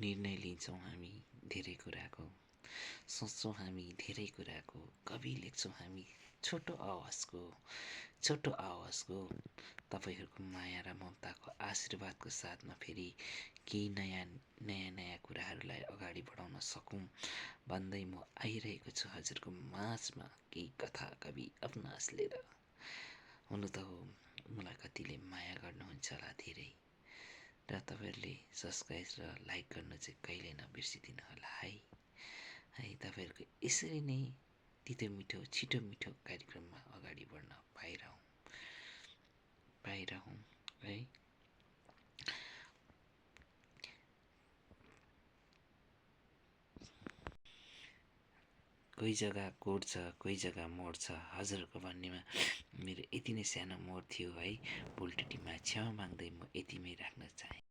निर्णय लिन्छौँ हामी धेरै कुराको, सोच्छौँ हामी धेरै कुराको, कवि लेख्छौँ हामी छोटो आवाजको तपाईँहरूको माया र ममताको आशीर्वादको साथमा फेरि केही नयाँ कुराहरूलाई अगाडि बढाउन सकौँ भन्दै म आइरहेको छु हजुरको माझमा केही कथा कवि अविनाश लिएर। हुनु त हो मलाई कतिले माया गर्नुहुन्छ होला धेरै, र तपाईँहरूले सब्सक्राइब र लाइक गर्नु चाहिँ कहिले नबिर्सिदिनु होला है। तपाईँहरूको यसरी नै तितो मिठो छिटो मिठो कार्यक्रममा अगाडि बढ्न पाइरहँ है। कोही जग्गा कोड छ, कोही जग्गा मोड छ। हजुरहरूको भन्नेमा मेरो यति नै सानो मोड थियो है। भुल त्रुटिमा क्षमा माग्दै म यतिमै राख्न चाहेँ।